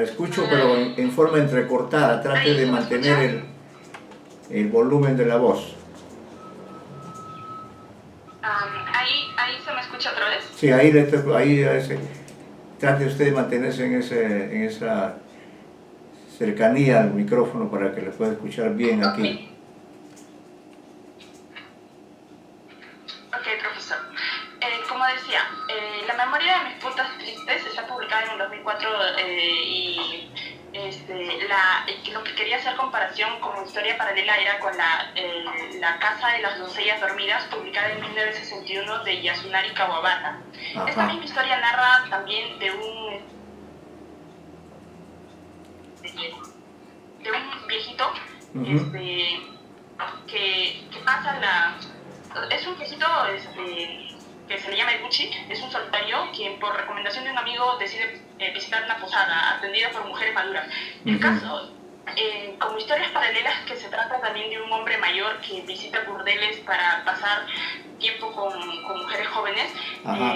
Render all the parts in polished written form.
La escucho, pero en forma entrecortada. Trate de mantener el volumen de la voz. Ahí se me escucha otra vez. Sí, trate usted de mantenerse en esa cercanía al micrófono para que le pueda escuchar bien aquí. Ok, profesor. Como decía, La memoria de mis putas tristes está publicada en el 2004 y lo que quería hacer comparación como historia paralela era con la Casa de las Doncellas Dormidas, publicada en 1961 de Yasunari Kawabata. Ajá. Esta misma historia narra también de un viejito que pasa es un viejito que se le llama Eguchi, es un solitario quien por recomendación de un amigo decide visitar una posada atendida por mujeres maduras. El caso, como historias paralelas, que se trata también de un hombre mayor que visita burdeles para pasar tiempo con mujeres jóvenes. La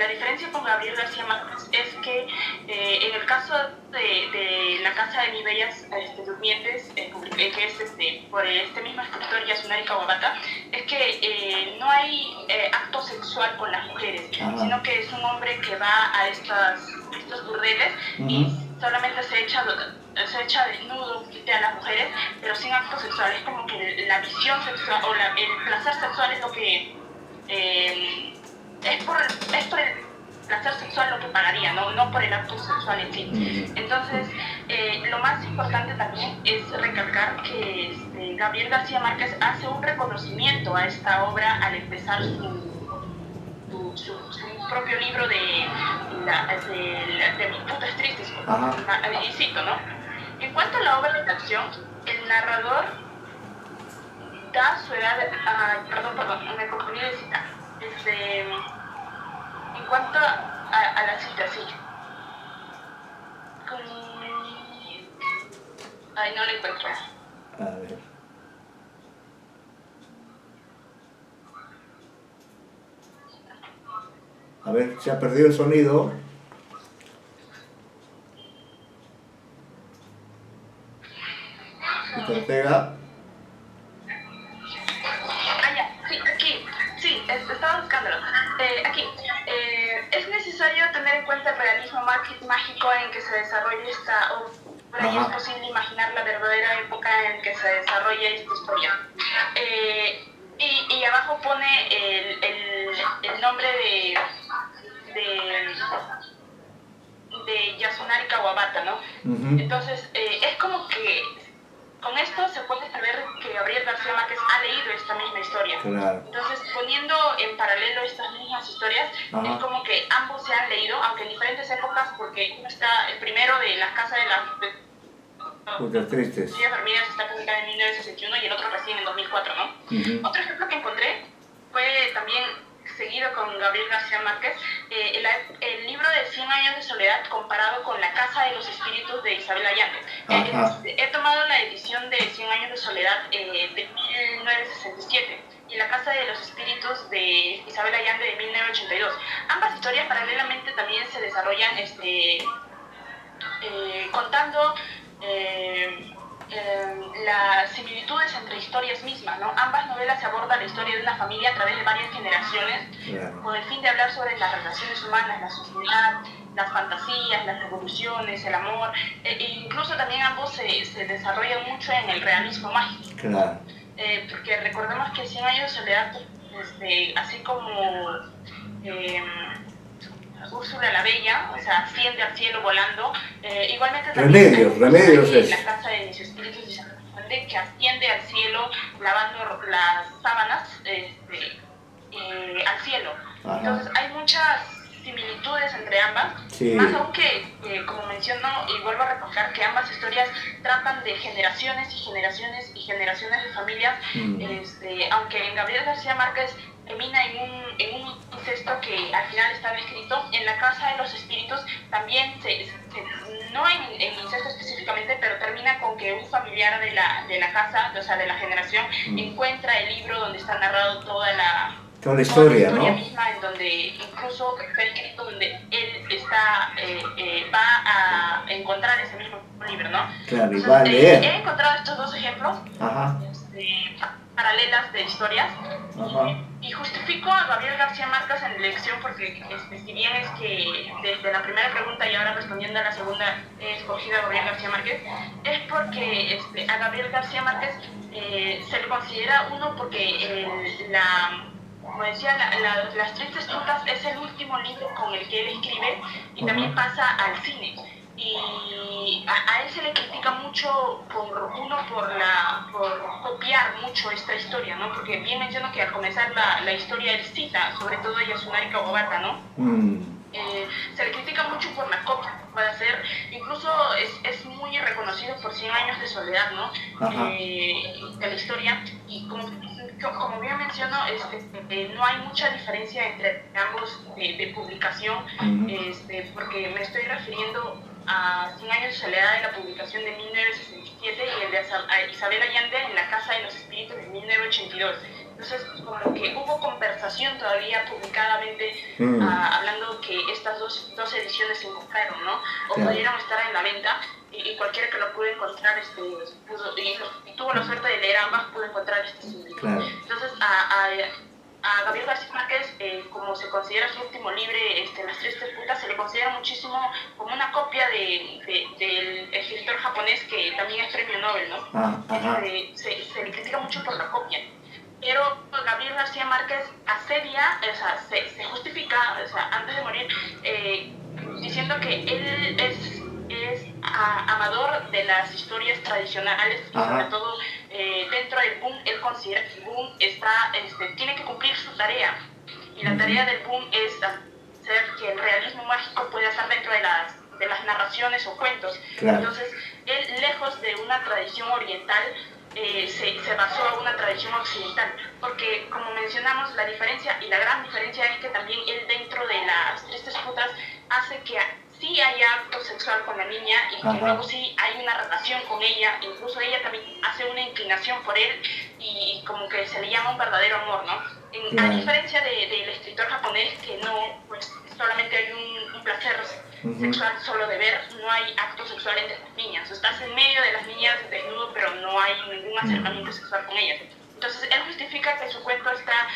diferencia con Gabriel García Márquez es que en el caso de La Casa de mis Bellas Durmientes, que es por este mismo escritor Yasunari Kawabata, es que no hay acto sexual con las mujeres, sino que es un hombre que va a estos burdeles y solamente se echa desnudo a las mujeres, pero sin acto sexual. Es como que la visión sexual o el placer sexual es lo que es por el placer sexual lo que pagaría, no por el acto sexual en sí. Entonces, lo más importante también es recalcar que Gabriel García Márquez hace un reconocimiento a esta obra al empezar su propio libro de mis putas tristes, y cito, ¿no? En cuanto a la obra de canción, el narrador da su edad... perdón, me confundí de cita. En cuanto a la cita, sí. No la encuentro. A ver. A ver, se ha perdido el sonido. Ortega. Estaba buscándolo. Aquí. Es necesario tener en cuenta el realismo mágico en que se desarrolla esta obra y es posible imaginar la verdadera época en que se desarrolla esta historia. Y abajo pone el nombre de Yasunari Kawabata, ¿no? Entonces, es como que con esto se puede saber que Gabriel García Márquez ha leído esta misma historia. Claro. Entonces, poniendo en paralelo estas mismas historias, es como que ambos se han leído, aunque en diferentes épocas, porque uno está, el primero de La Casa de las Putas Tristes Dormidas está publicado en 1961 y el otro recién en 2004, ¿no? Otro ejemplo que encontré fue también seguido con Gabriel García Márquez, el libro de 100 años de soledad comparado con La Casa de los Espíritus de Isabel Allende. He tomado la edición de 100 años de soledad de 1967 y La Casa de los Espíritus de Isabel Allende de 1982. Ambas historias paralelamente también se desarrollan contando las similitudes entre historias mismas, ¿no? Ambas novelas abordan la historia de una familia a través de varias generaciones, con el fin de hablar sobre las relaciones humanas, la sociedad, las fantasías, las revoluciones, el amor, e incluso también ambos se desarrollan mucho en el realismo mágico. Claro. Porque recordemos que 100 años de soledad, así como Úrsula la Bella, o sea, asciende al cielo volando, igualmente también Remedios es. La Casa de mis Espíritus de Isabel Allende, que asciende al cielo lavando las sábanas al cielo. Entonces hay muchas similitudes entre ambas, más aún que, como menciono y vuelvo a recalcar, que ambas historias tratan de generaciones y generaciones y generaciones de familias, aunque en Gabriel García Márquez termina en un incesto que al final estaba escrito, en La Casa de los Espíritus también, no en incesto específicamente, pero termina con que un familiar de la casa, o sea, de la generación, encuentra el libro donde está narrado toda la historia, ¿no? ¿no? Misma, en donde incluso está escrito donde él está va a encontrar ese mismo libro, ¿no? Claro, y Entonces, va a leer. he encontrado estos dos ejemplos Ajá, paralelas de historias ajá, y justifico a Gabriel García Márquez en la elección porque si bien es que desde la primera pregunta y ahora respondiendo a la segunda he escogido a Gabriel García Márquez, es porque a Gabriel García Márquez se le considera uno porque como decía, Las Tristes Frutas es el último libro con el que él escribe y también pasa al cine. Y a él se le critica mucho por copiar mucho esta historia, ¿no? Porque bien menciono que al comenzar la historia él cita, sobre todo a Yasunari Kawabata, ¿no? Se le critica mucho por la copia que puede hacer, incluso es muy reconocido por 100 años de soledad, ¿no? De la historia, y como bien menciono, no hay mucha diferencia entre ambos de publicación, porque me estoy refiriendo a 100 años de soledad de la publicación de 1967 y el de Isabel Allende en La Casa de los Espíritus de 1982. Entonces, como que hubo conversación todavía publicadamente hablando que estas dos ediciones se encontraron, ¿no? O pudieron estar en la venta y cualquiera que lo pudo encontrar y tuvo la suerte de leer ambas pudo encontrar este símbolo. claro. Entonces, a Gabriel García Márquez, como se considera su último libro, Las Tristes Frutas, se le considera muchísimo como una copia del escritor japonés que también es premio Nobel, ¿no? Se le critica mucho por la copia. Pero Gabriel García Márquez asedia, se justifica, antes de morir, diciendo que él es amador de las historias tradicionales y sobre todo dentro del boom, él considera que el boom tiene que cumplir su tarea. Y la tarea del boom es hacer que el realismo mágico pueda estar dentro de las narraciones o cuentos. Claro. Entonces, él, lejos de una tradición oriental, se basó en una tradición occidental, porque como mencionamos, la diferencia y la gran diferencia es que también él dentro de Las Tristes Frutas hace que sí haya acto sexual con la niña y que luego sí hay una relación con ella, incluso ella también hace una inclinación por él y como que se le llama un verdadero amor, ¿no? A diferencia del escritor japonés que no, pues solamente hay un placer sexual solo de ver, no hay acto sexual entre las niñas, estás en medio de las niñas desnudo pero no hay ningún acercamiento sexual con ellas. Entonces él justifica que su cuento está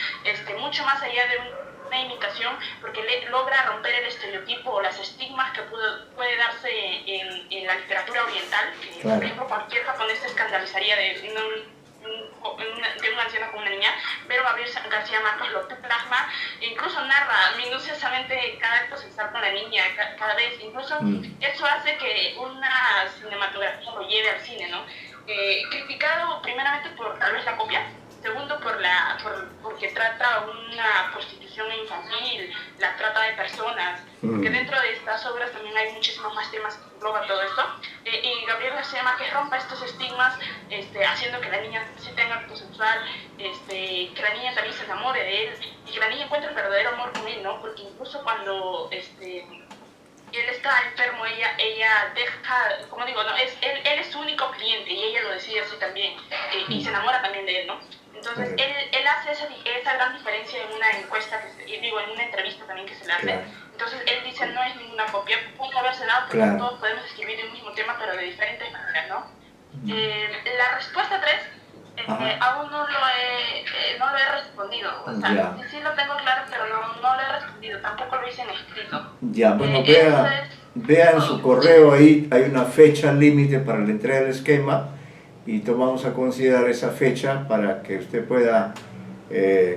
mucho más allá de una imitación porque logra romper el estereotipo o las estigmas que puede darse en la literatura oriental, que por ejemplo cualquier japonés se escandalizaría de un anciano con una niña, pero Gabriel García Márquez lo plasma, incluso narra minuciosamente cada acto sexual con la niña, cada vez, incluso eso hace que una cinematografía lo lleve al cine, ¿no? Criticado primeramente por tal vez la copia, segundo porque trata una prostitución infantil, la trata de personas, que dentro de estas obras también hay muchísimos más temas que engloban todo esto, y Gabriel García Márquez rompa estos estigmas, haciendo que la niña sí tenga acto sexual, que la niña también se enamore de él, y que la niña encuentre el verdadero amor con él, ¿no? Porque incluso cuando él está enfermo, ella deja, como digo, no, él es su único cliente y ella lo decide así también, y se enamora también de él, ¿no? Entonces él hace esa gran diferencia en una encuesta, en una entrevista también que se le hace. Entonces él dice, no es ninguna copia, puede haberse dado porque todos podemos escribir el mismo tema pero de diferentes maneras, ¿no? La respuesta 3, aún no lo he respondido, o sea, sí lo tengo claro, pero no lo he respondido, tampoco lo hice en escrito. Ya, bueno, vea en su correo, ahí hay una fecha límite para la entrega del esquema y tomamos a considerar esa fecha para que usted pueda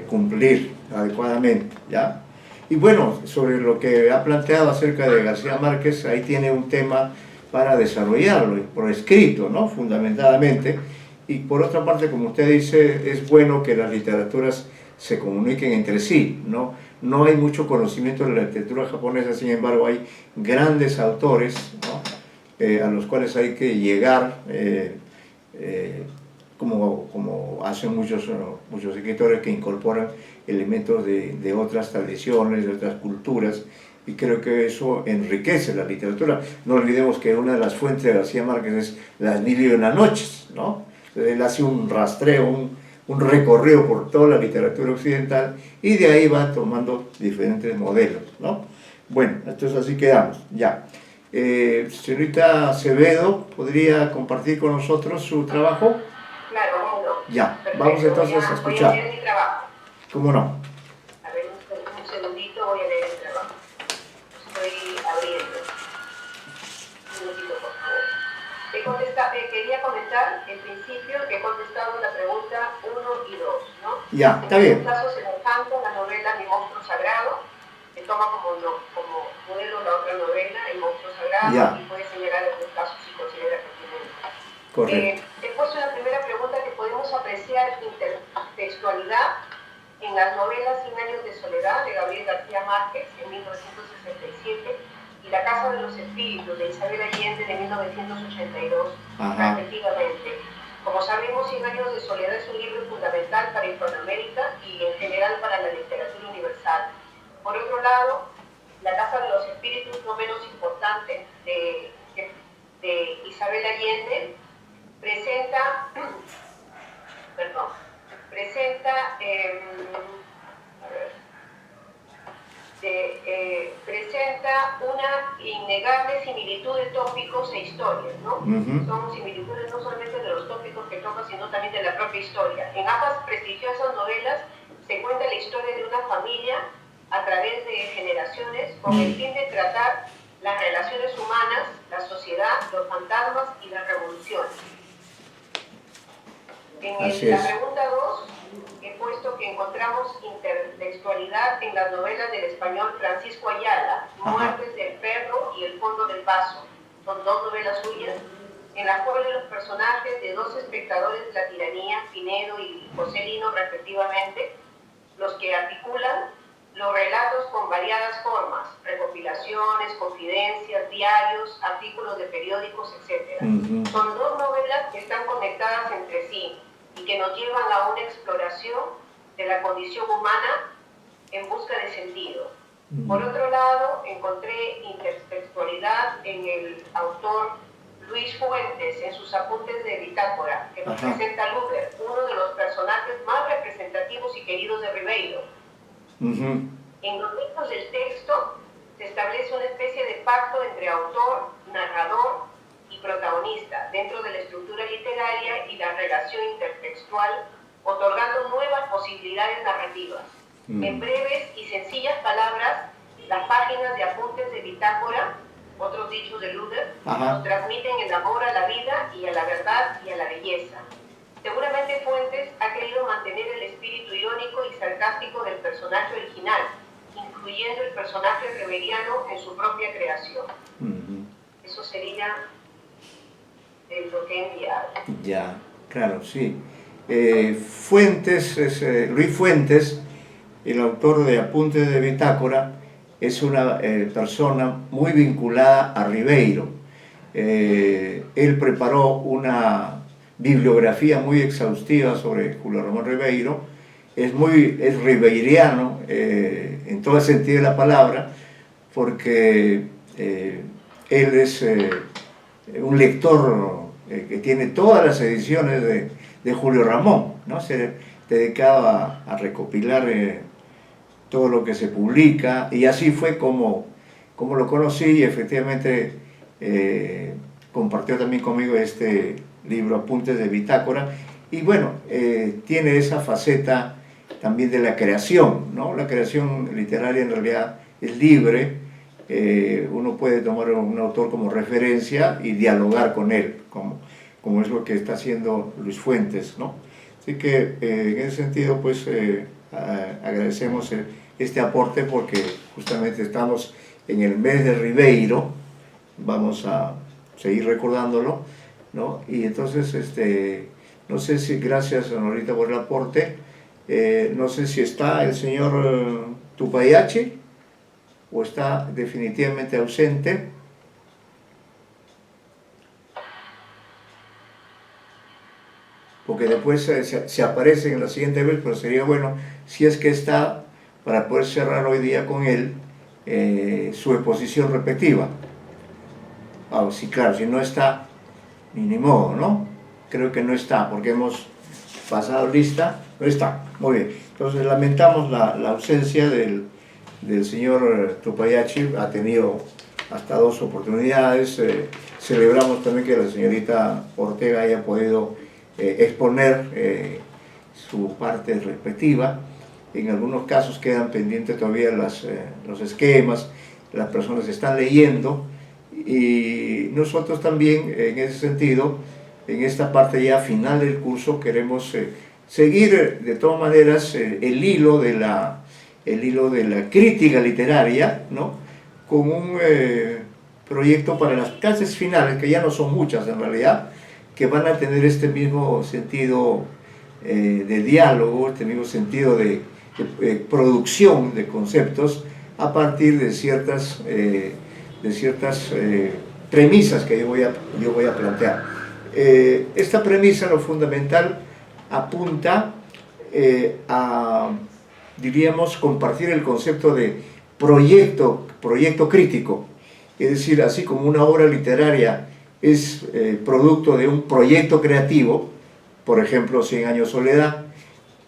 cumplir adecuadamente, ¿ya? Y bueno, sobre lo que ha planteado acerca de García Márquez, ahí tiene un tema para desarrollarlo, por escrito, ¿no? Fundamentalmente. Y por otra parte, como usted dice, es bueno que las literaturas se comuniquen entre sí, ¿no? No hay mucho conocimiento de la literatura japonesa, sin embargo hay grandes autores, ¿no? A los cuales hay que llegar, como hacen muchos escritores que incorporan elementos de otras tradiciones, de otras culturas, y creo que eso enriquece la literatura. No olvidemos que una de las fuentes de García Márquez es Las Mil y Una Noches, ¿no? Entonces, él hace un rastreo, un recorrido por toda la literatura occidental y de ahí va tomando diferentes modelos, ¿no? Bueno, entonces así quedamos, ya. Señorita Acevedo, ¿podría compartir con nosotros su trabajo? Claro, bueno. Ya, Perfecto. vamos entonces a escuchar. Voy a leer mi trabajo. ¿Cómo no? A ver, un segundito, voy a leer el trabajo. Estoy abriendo. Un minutito, por favor. Quería comentar en principio que he contestado la pregunta 1 y 2, ¿no? Ya, está bien. En un caso semejante, la novela Mi monstruo sagrado, que toma como modelo la otra novela, El monstruo sagrado, Ya. y puede señalar algunos casos si considera pertinente. Correcto. He puesto en la primera pregunta que podemos apreciar intertextualidad en las novelas 100 años de soledad de Gabriel García Márquez en 1967 y La casa de los espíritus de Isabel Allende de 1982, respectivamente. Como sabemos, 100 años de soledad es un libro fundamental para Hispanoamérica y en general para la literatura universal. Por otro lado, La casa de los espíritus, no menos importante, de Isabel Allende, presenta una innegable similitud de tópicos e historias, ¿no? Son similitudes no solamente de los tópicos que toca, sino también de la propia historia. En ambas prestigiosas novelas se cuenta la historia de una familia a través de generaciones con el fin de tratar las relaciones humanas, la sociedad, los fantasmas y las revoluciones. En la pregunta 2 he puesto que encontramos intertextualidad en las novelas del español Francisco Ayala, Muertes del perro y El fondo del vaso. Son 2 novelas suyas, en las cuales los personajes de 2 espectadores de la tiranía, Pinedo y José Lino respectivamente, los que articulan los relatos con variadas formas, recopilaciones, confidencias, diarios, artículos de periódicos, etc. Son 2 novelas que están conectadas entre sí y que nos llevan a una exploración de la condición humana en busca de sentido. Por otro lado, encontré intertextualidad en el autor Luis Fuentes, en sus apuntes de bitácora, que nos presenta a Luder, uno de los personajes más representativos y queridos de Ribeiro. En los textos del texto se establece una especie de pacto entre autor, narrador y protagonista dentro de la estructura literaria y la relación intertextual, otorgando nuevas posibilidades narrativas. En breves y sencillas palabras, las páginas de apuntes de bitácora, otros dichos de Luder, nos transmiten el amor a la vida y a la verdad y a la belleza. Seguramente Fuentes ha querido mantener el espíritu irónico y sarcástico del personaje original, incluyendo el personaje rebeliano en su propia creación. Eso sería lo que he enviado. Ya, claro, sí. Fuentes, Luis Fuentes, el autor de Apuntes de Bitácora, es una persona muy vinculada a Ribeiro. Él preparó una bibliografía muy exhaustiva sobre Julio Ramón Ribeiro. Es ribeiriano en todo el sentido de la palabra, porque él es un lector que tiene todas las ediciones de Julio Ramón, ¿no? Se dedicaba a recopilar todo lo que se publica, y así fue como lo conocí, y efectivamente compartió también conmigo este libro Apuntes de Bitácora, y bueno, tiene esa faceta también de la creación, ¿no? La creación literaria en realidad es libre, uno puede tomar a un autor como referencia y dialogar con él, como es lo que está haciendo Luis Fuentes, ¿no? Así que en ese sentido, pues agradecemos este aporte, porque justamente estamos en el mes de Ribeiro, vamos a seguir recordándolo, ¿no? Y entonces, no sé si, gracias Norita por el aporte, no sé si está el señor Tupayachi o está definitivamente ausente. Porque después se aparece en la siguiente vez, pero sería bueno, si es que está, para poder cerrar hoy día con él su exposición respectiva. Sí, claro, si no está, ni modo, ¿no? Creo que no está, porque hemos pasado lista, no está. Muy bien, entonces lamentamos la ausencia del del señor Tupayachi ha tenido hasta 2 oportunidades. Celebramos también que la señorita Ortega haya podido exponer su parte respectiva. En algunos casos quedan pendientes todavía los esquemas, las personas están leyendo, y nosotros también en ese sentido, en esta parte ya final del curso, queremos seguir de todas maneras el hilo de la crítica literaria, ¿no? Con un proyecto para las clases finales, que ya no son muchas en realidad, que van a tener este mismo sentido de diálogo, este mismo sentido de producción de conceptos a partir de ciertas premisas que yo voy a plantear. Esta premisa, lo fundamental, apunta a, diríamos, compartir el concepto de proyecto crítico. Es decir, así como una obra literaria es producto de un proyecto creativo, por ejemplo, 100 años de soledad,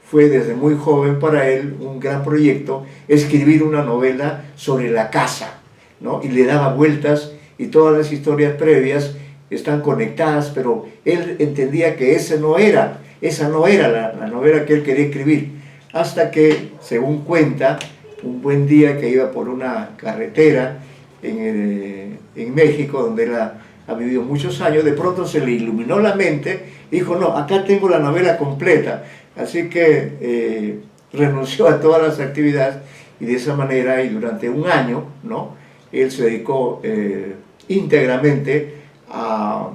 fue desde muy joven para él un gran proyecto escribir una novela sobre la casa, ¿no? Y le daba vueltas, y todas las historias previas están conectadas, pero él entendía que esa no era la novela que él quería escribir, hasta que, según cuenta, un buen día que iba por una carretera en México, donde él ha vivido muchos años, de pronto se le iluminó la mente y dijo: no, acá tengo la novela completa. Así que renunció a todas las actividades, y de esa manera, y durante un año, ¿no?, él se dedicó íntegramente a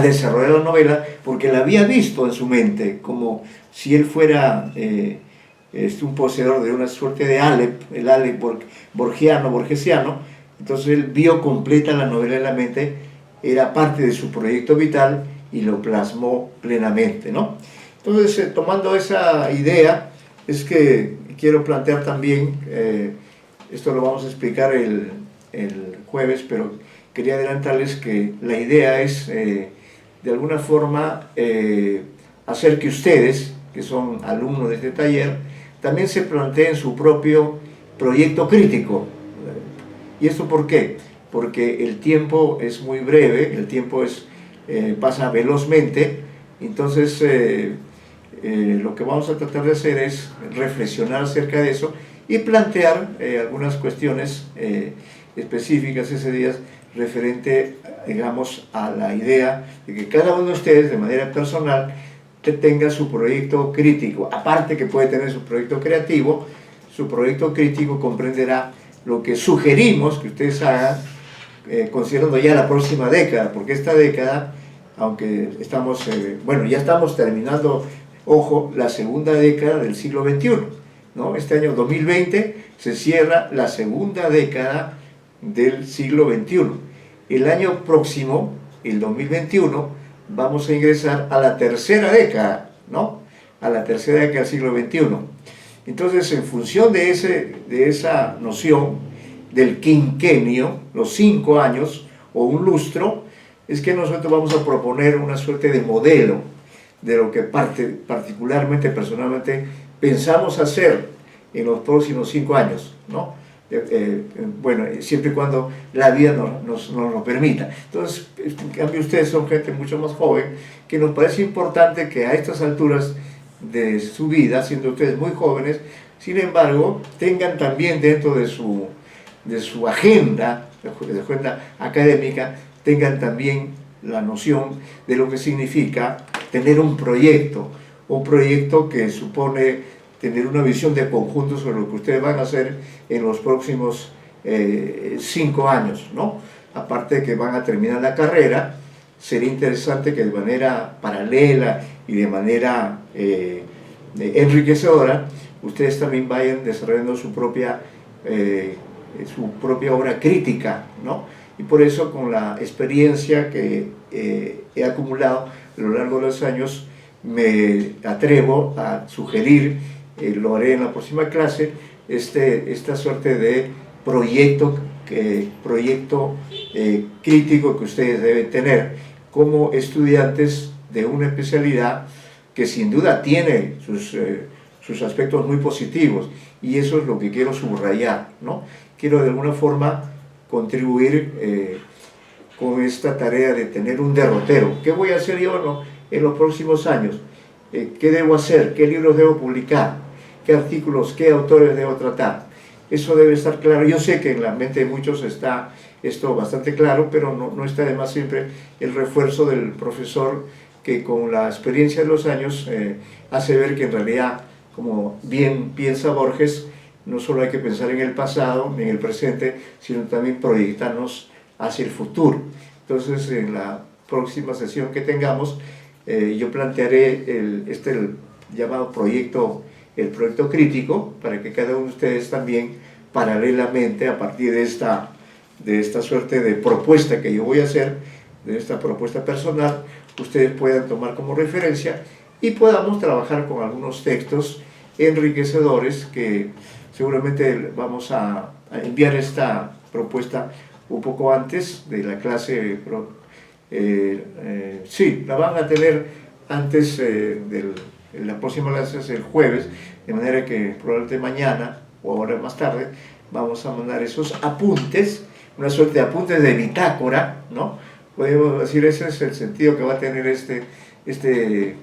desarrollar la novela, porque la había visto en su mente, como si él fuera un poseedor de una suerte de el Aleph borgesiano. Entonces él vio completa la novela en la mente, era parte de su proyecto vital y lo plasmó plenamente, ¿no? Entonces, tomando esa idea, es que quiero plantear también, esto lo vamos a explicar el jueves, pero quería adelantarles que la idea es, de alguna forma, hacer que ustedes, que son alumnos de este taller, también se planteen su propio proyecto crítico. ¿Y esto por qué? Porque el tiempo es muy breve, el tiempo pasa velozmente. Entonces lo que vamos a tratar de hacer es reflexionar acerca de eso y plantear algunas cuestiones específicas ese día referente, digamos, a la idea de que cada uno de ustedes, de manera personal, tenga su proyecto crítico. Aparte que puede tener su proyecto creativo, su proyecto crítico comprenderá lo que sugerimos que ustedes hagan, considerando ya la próxima década, porque esta década, aunque estamos, ya estamos terminando, ojo, la segunda década del siglo XXI, ¿no? Este año 2020 se cierra la segunda década del siglo XXI. El año próximo, el 2021, vamos a ingresar a la tercera década, ¿no? A la tercera década del siglo XXI. Entonces, en función de esa noción del quinquenio, los 5 años o un lustro, es que nosotros vamos a proponer una suerte de modelo de lo que particularmente, personalmente, pensamos hacer en los próximos 5 años, ¿no? Siempre y cuando la vida nos lo permita. Entonces, en cambio, ustedes son gente mucho más joven, que nos parece importante que a estas alturas de su vida, siendo ustedes muy jóvenes, sin embargo, tengan también dentro de su agenda, de agenda académica, tengan también la noción de lo que significa tener un proyecto que supone tener una visión de conjunto sobre lo que ustedes van a hacer en los próximos 5 años, ¿no? Aparte de que van a terminar la carrera, sería interesante que de manera paralela y de manera enriquecedora, ustedes también vayan desarrollando su propia obra crítica, ¿no? Y por eso, con la experiencia que he acumulado a lo largo de los años, me atrevo a sugerir, lo haré en la próxima clase, esta suerte de proyecto crítico que ustedes deben tener como estudiantes de una especialidad que sin duda tiene sus aspectos muy positivos, y eso es lo que quiero subrayar, ¿no? Quiero de alguna forma contribuir con esta tarea de tener un derrotero. ¿Qué voy a hacer yo en los próximos años? ¿Qué debo hacer? ¿Qué libros debo publicar? ¿Qué artículos, qué autores debo tratar? Eso debe estar claro. Yo sé que en la mente de muchos está esto bastante claro, pero no está de más siempre el refuerzo del profesor, que con la experiencia de los años hace ver que en realidad, como bien piensa Borges, no solo hay que pensar en el pasado ni en el presente, sino también proyectarnos hacia el futuro. Entonces, en la próxima sesión que tengamos, yo plantearé el llamado el proyecto crítico, para que cada uno de ustedes también, paralelamente, a partir de esta suerte de propuesta que yo voy a hacer, de esta propuesta personal, ustedes puedan tomar como referencia y podamos trabajar con algunos textos enriquecedores, que seguramente vamos a enviar esta propuesta un poco antes de la clase. Sí, la van a tener antes la próxima clase es el jueves, de manera que probablemente mañana o ahora más tarde vamos a mandar esos apuntes, una suerte de apuntes de bitácora, ¿no? Podemos decir, ese es el sentido que va a tener este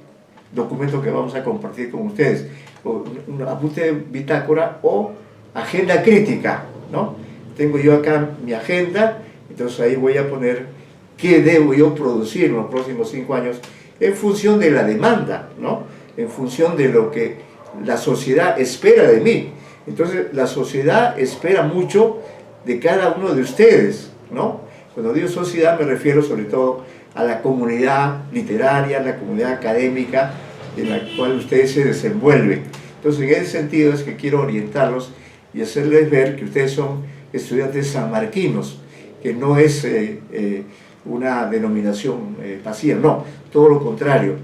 documento que vamos a compartir con ustedes, un apunte de bitácora o agenda crítica, ¿no? Tengo yo acá mi agenda, entonces ahí voy a poner qué debo yo producir en los próximos 5 años en función de la demanda, ¿no? En función de lo que la sociedad espera de mí. Entonces, la sociedad espera mucho de cada uno de ustedes, ¿no? Cuando digo sociedad me refiero sobre todo a la comunidad literaria, la comunidad académica en la cual ustedes se desenvuelven. Entonces, en ese sentido es que quiero orientarlos y hacerles ver que ustedes son estudiantes sanmarquinos, que no es una denominación vacía, no, todo lo contrario.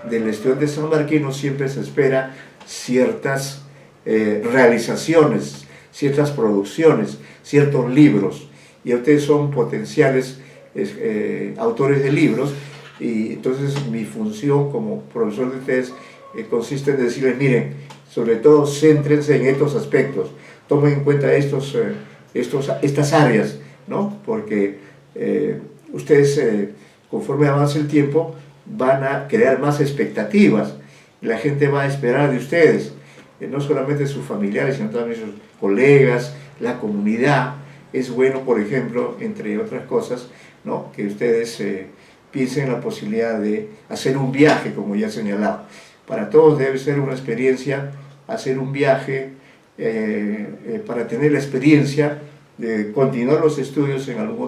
Del estudiante sanmarquino siempre se espera ciertas realizaciones, ciertas producciones, ciertos libros, y ustedes son potenciales autores de libros, y entonces mi función como profesor de ustedes consiste en decirles, miren, sobre todo céntrense en estos aspectos, tomen en cuenta estas áreas, ¿no? Porque ustedes, conforme avance el tiempo, van a crear más expectativas, la gente va a esperar de ustedes, no solamente sus familiares, sino también sus colegas, la comunidad. Es bueno, por ejemplo, entre otras cosas, ¿no?, que ustedes piensen en la posibilidad de hacer un viaje, como ya he señalado. Para todos debe ser una experiencia hacer un viaje, para tener la experiencia de continuar los estudios en algún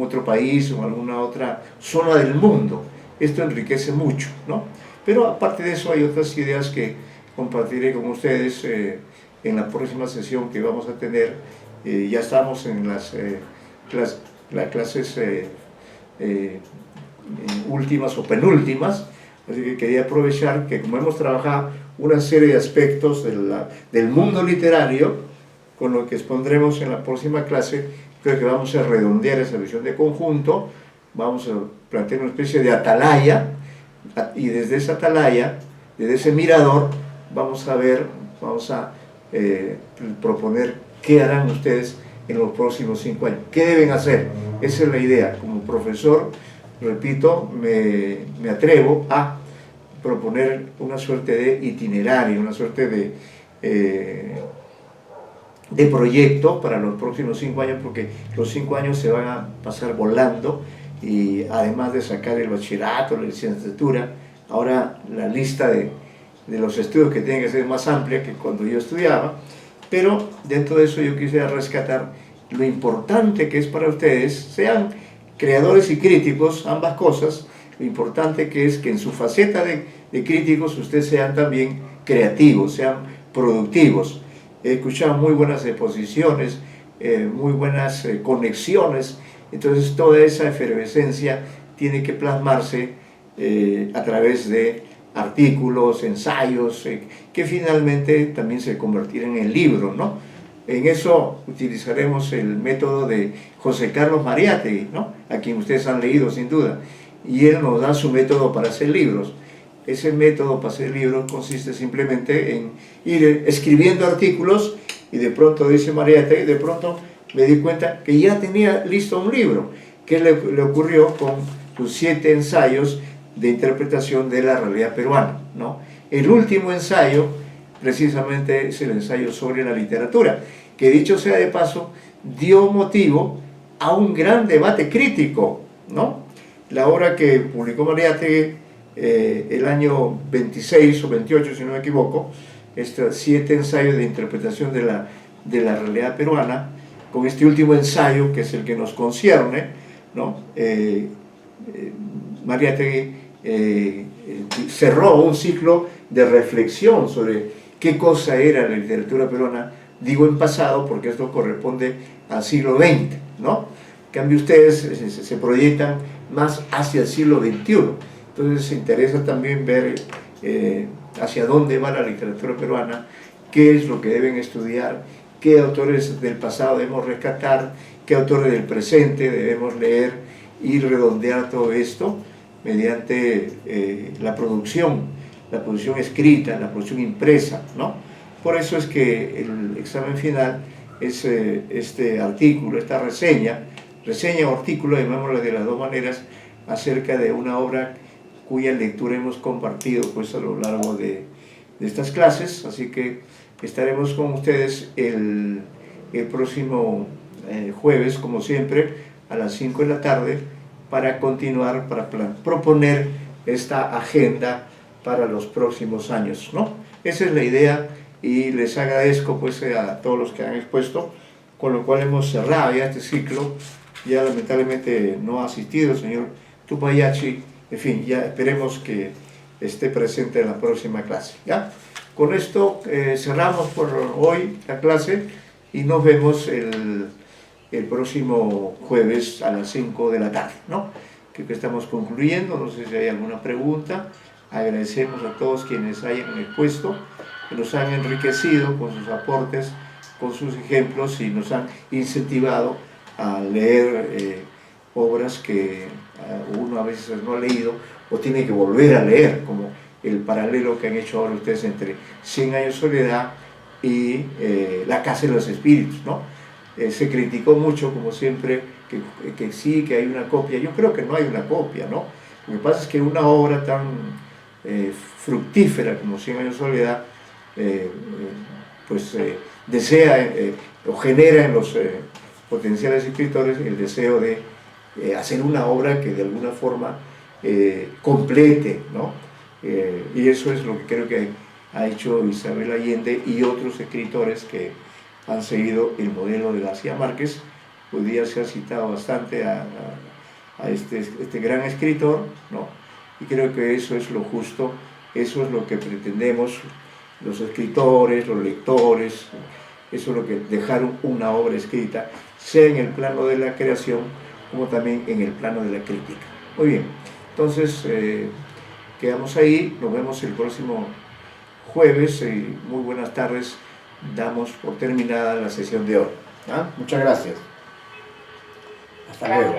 otro país o en alguna otra zona del mundo. Esto enriquece mucho, ¿no? Pero aparte de eso hay otras ideas que compartiré con ustedes en la próxima sesión que vamos a tener. Ya estamos en las clases últimas o penúltimas, así que quería aprovechar que, como hemos trabajado una serie de aspectos del mundo literario, con lo que expondremos en la próxima clase, creo que vamos a redondear esa visión de conjunto, vamos a plantear una especie de atalaya, y desde esa atalaya, desde ese mirador, vamos a proponer qué harán ustedes en los próximos 5 años, qué deben hacer. Esa es la idea. Como profesor, repito, me atrevo a proponer una suerte de itinerario, una suerte de proyecto para los próximos 5 años, porque los 5 años se van a pasar volando, y además de sacar el bachillerato, la licenciatura, ahora la lista de los estudios que tienen que ser más amplia que cuando yo estudiaba, pero dentro de eso yo quisiera rescatar lo importante que es para ustedes, sean creadores y críticos, ambas cosas, lo importante que es que en su faceta de críticos ustedes sean también creativos, sean productivos. He escuchado muy buenas exposiciones, muy buenas conexiones, entonces toda esa efervescencia tiene que plasmarse a través de artículos, ensayos, que finalmente también se convertirán en libros, ¿no? En eso utilizaremos el método de José Carlos Mariátegui, ¿no?, a quien ustedes han leído sin duda, y él nos da su método para hacer libros. ese método para hacer libros consiste simplemente en ir escribiendo artículos y de pronto, dice Mariátegui, de pronto me di cuenta que ya tenía listo un libro. ¿Qué le ocurrió con sus 7 ensayos de interpretación de la realidad peruana, ¿no? El último ensayo, precisamente, es el ensayo sobre la literatura, que dicho sea de paso, dio motivo a un gran debate crítico, ¿no? La obra que publicó Mariátegui el año 26 o 28, si no me equivoco, estos 7 ensayos de interpretación de la realidad peruana, con este último ensayo, que es el que nos concierne, ¿no? Mariátegui cerró un ciclo de reflexión sobre qué cosa era la literatura peruana, digo en pasado porque esto corresponde al siglo XX, ¿no? En cambio ustedes se proyectan más hacia el siglo XXI, entonces se interesa también ver hacia dónde va la literatura peruana, qué es lo que deben estudiar, qué autores del pasado debemos rescatar, qué autores del presente debemos leer y redondear todo esto mediante la producción escrita, la producción impresa, ¿no? Por eso es que el examen final es este artículo, esta reseña o artículo, llamémoslo de las dos maneras, acerca de una obra cuya lectura hemos compartido pues a lo largo de estas clases, así que estaremos con ustedes el próximo jueves, como siempre, a las 5 de la tarde, para continuar, para proponer esta agenda para los próximos años, ¿no? Esa es la idea y les agradezco pues a todos los que han expuesto, con lo cual hemos cerrado ya este ciclo. Ya lamentablemente no ha asistido el señor Tupayachi, en fin, ya esperemos que esté presente en la próxima clase, ¿ya? Con esto cerramos por hoy la clase y nos vemos el próximo jueves a las 5 de la tarde, ¿no? Creo que estamos concluyendo, no sé si hay alguna pregunta. Agradecemos a todos quienes hayan expuesto, que nos han enriquecido con sus aportes, con sus ejemplos y nos han incentivado a leer obras que uno a veces no ha leído o tiene que volver a leer, como el paralelo que han hecho ahora ustedes entre 100 años de soledad y La casa de los espíritus, ¿no? Se criticó mucho, como siempre, que sí, que hay una copia. Yo creo que no hay una copia, ¿no? Lo que pasa es que una obra tan fructífera como 100 años de soledad, desea o genera en los potenciales escritores el deseo de hacer una obra que de alguna forma complete, ¿no? Y eso es lo que creo que ha hecho Isabel Allende y otros escritores que han seguido el modelo de García Márquez. Hoy día se ha citado bastante a este gran escritor, ¿no? Y creo que eso es lo justo, eso es lo que pretendemos los escritores, los lectores, eso es lo que dejar una obra escrita, sea en el plano de la creación como también en el plano de la crítica. Muy bien, entonces quedamos ahí, nos vemos el próximo jueves y muy buenas tardes. Damos por terminada la sesión de hoy. ¿Ah? Muchas gracias. Hasta luego.